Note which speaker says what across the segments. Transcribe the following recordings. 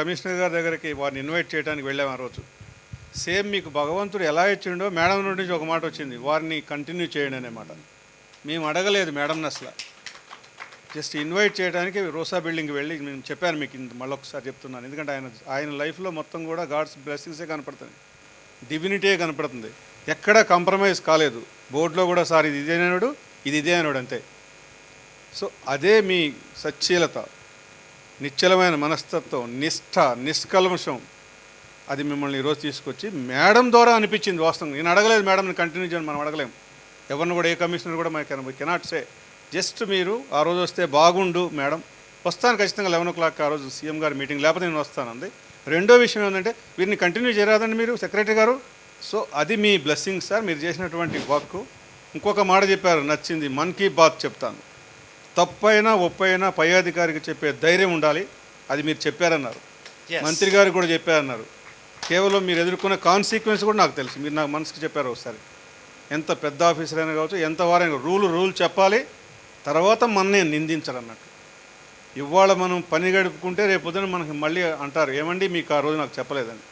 Speaker 1: Commissioner గారి దగ్గరికి వారిని ఇన్వైట్ చేయడానికి వెళ్ళాము ఆ రోజు. సేమ్ మీకు భగవంతుడు ఎలా ఇచ్చిండో మేడం నుండి ఒక మాట వచ్చింది, వారిని కంటిన్యూ చేయండి అనే మాట. మేము అడగలేదు మేడంని అసలు, జస్ట్ ఇన్వైట్ చేయడానికి రోసా బిల్డింగ్కి వెళ్ళి నేను చెప్పాను మీకు, మళ్ళీ ఒకసారి చెప్తున్నాను. ఎందుకంటే ఆయన లైఫ్లో మొత్తం కూడా గాడ్స్ బ్లెస్సింగ్సే కనపడుతుంది, డివినిటీయే కనపడుతుంది. ఎక్కడ కాంప్రమైజ్ కాలేదు. బోర్డులో కూడా సార్ ఇది ఇదే అన్నాడు, ఇది ఇదే అన్నాడు అంతే. సో అదే మీ సచ్చీలత, నిశ్చలమైన మనస్తత్వం, నిష్ఠ, నిష్కల్మషం, అది మిమ్మల్ని ఈరోజు తీసుకొచ్చి మేడం ద్వారా అనిపించింది. వాస్తవం నేను అడగలేదు మేడంని కంటిన్యూ చేయండి, మనం అడగలేము ఎవరిని కూడా, ఏ కమిషనర్ కూడా మనకి కెనాట్ సే. జస్ట్ మీరు ఆ రోజు వస్తే బాగుండు మేడం, వస్తాను ఖచ్చితంగా 11 o'clock ఆ రోజు సీఎం గారి మీటింగ్, లేకపోతే నేను వస్తానంది. రెండో విషయం ఏంటంటే వీరిని కంటిన్యూ చేయరాదండి మీరు సెక్రటరీ గారు. సో అది మీ బ్లెస్సింగ్ సార్, మీరు చేసినటువంటి వర్క్. ఇంకొక మాట చెప్పారు నచ్చింది, మన్ కీ బాత్ చెప్తాను, తప్పైనా ఒప్పైనా పై అధికారికి చెప్పే ధైర్యం ఉండాలి, అది మీరు చెప్పారన్నారు. మంత్రి గారు కూడా చెప్పారన్నారు. కేవలం మీరు ఎదుర్కొన్న కాన్సిక్వెన్స్ కూడా నాకు తెలుసు, మీరు నాకు మనసుకు చెప్పారు ఒకసారి. ఎంత పెద్ద ఆఫీసర్ అయినా కావచ్చు, ఎంత వారైనా రూల్ చెప్పాలి, తర్వాత మననే నిందించరన్నట్టు. ఇవాళ మనం పని గడుపుకుంటే రేపు పొద్దున మనకి మళ్ళీ అంటారు, ఏమండి మీకు ఆ రోజు నాకు చెప్పలేదని.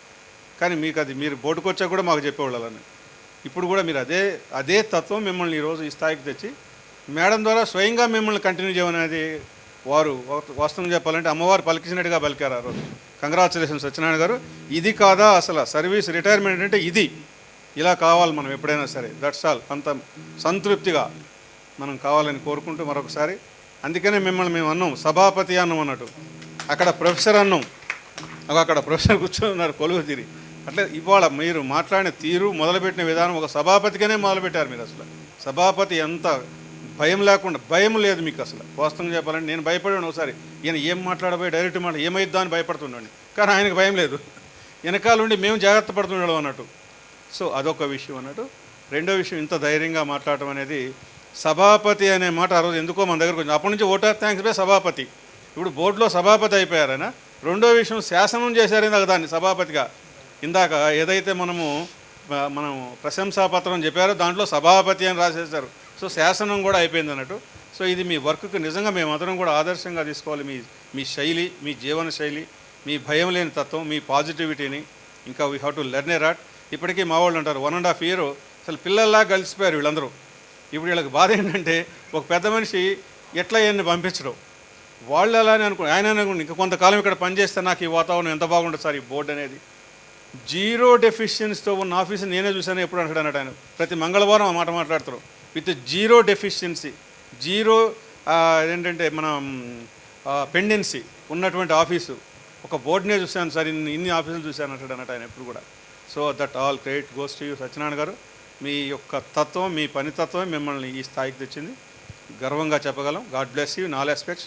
Speaker 1: కానీ మీకు అది మీరు బోర్డుకు వచ్చా కూడా మాకు చెప్పేవాళ్ళని. ఇప్పుడు కూడా మీరు అదే తత్వం మిమ్మల్ని ఈరోజు ఈ స్థాయికి తెచ్చి మేడం ద్వారా స్వయంగా మిమ్మల్ని కంటిన్యూ చేయమనేది వారు వాస్తవం చెప్పాలంటే అమ్మవారు పలికించినట్టుగా పలికారు ఆ రోజు. కంగ్రాచులేషన్స్ సత్యనారాయణ గారు. ఇది కాదా అసలు సర్వీస్ రిటైర్మెంట్ అంటే, ఇది ఇలా కావాలి మనం ఎప్పుడైనా సరే. That's all. అంత సంతృప్తిగా మనం కావాలని కోరుకుంటూ మరొకసారి, అందుకనే మిమ్మల్ని మేము అన్నాం సభాపతి అన్నం అన్నట్టు. అక్కడ ప్రొఫెసర్ అన్నాం, అక్కడ ప్రొఫెసర్ కూర్చొని ఉన్నారు కొలువు తీరి. అట్లా ఇవాళ మీరు మాట్లాడిన తీరు, మొదలుపెట్టిన విధానం ఒక సభాపతిగానే మొదలుపెట్టారు మీరు. అసలు సభాపతి ఎంత భయం లేకుండా, భయం లేదు మీకు అసలు. వాస్తవం చెప్పాలంటే నేను భయపడాను ఒకసారి, ఈయన ఏం మాట్లాడబోయి డైరెక్ట్ మాట ఏమైద్దా అని భయపడుతున్నాండి. కానీ ఆయనకు భయం లేదు, వెనకాల ఉండి మేము జాగ్రత్త పడుతున్నాడు అన్నట్టు. సో అదొక విషయం అన్నట్టు. రెండో విషయం, ఇంత ధైర్యంగా మాట్లాడటం అనేది, సభాపతి అనే మాట ఆ రోజు ఎందుకో మన దగ్గరకు వచ్చింది. అప్పటి నుంచి ఓటర్ థ్యాంక్స్ బై సభాపతి. ఇప్పుడు బోర్డులో సభాపతి అయిపోయారైనా. రెండో విషయం, శాసనం చేశారు ఇందాక దాన్ని సభాపతిగా. ఇందాక ఏదైతే మనం ప్రశంసాపత్రం చెప్పారో దాంట్లో సభాపతి అని రాసేశారు. సో శాసనం కూడా అయిపోయింది అన్నట్టు. సో ఇది మీ వర్క్కి నిజంగా మేమందరం కూడా ఆదర్శంగా తీసుకోవాలి. మీ శైలి, మీ జీవన శైలి, మీ భయం లేని తత్వం, మీ పాజిటివిటీని. ఇంకా we have to learn a lot. ఇప్పటికీ మా వాళ్ళు అంటారు 1.5 year అసలు పిల్లల్లా కలిసిపోయారు వీళ్ళందరూ. ఇప్పుడు వీళ్ళకి బాధ ఏంటంటే, ఒక పెద్ద మనిషి ఎట్లా ఈయన్ని పంపించడం, వాళ్ళు అలానే అనుకుని ఆయన అనుకోండి, ఇంకా కొంతకాలం ఇక్కడ పనిచేస్తే నాకు ఈ వాతావరణం ఎంత బాగుంటుంది సార్. ఈ బోర్డు అనేది 0 డెఫిషియన్సీతో ఉన్న ఆఫీసు నేనే చూశాను ఎప్పుడు అంటాడు అన్నట్టు. ఆయన ప్రతి మంగళవారం ఆ మాట మాట్లాడతారు. విత్ 0 డెఫిషియన్సీ, 0 ఏంటంటే మనం పెండెన్సీ ఉన్నటువంటి ఆఫీసు. ఒక బోర్డునే చూశాను సార్, ఇన్ని ఆఫీసులు చూశాను అంటాడు అన్నట్టు ఆయన ఎప్పుడు కూడా. So that all credit goes to you Satyanarayana గారు. మీ యొక్క తత్వం, మీ పని తత్వమే మిమ్మల్ని ఈ స్థాయికి తెచ్చింది, గర్వంగా చెప్పగలం. God bless you in all aspects.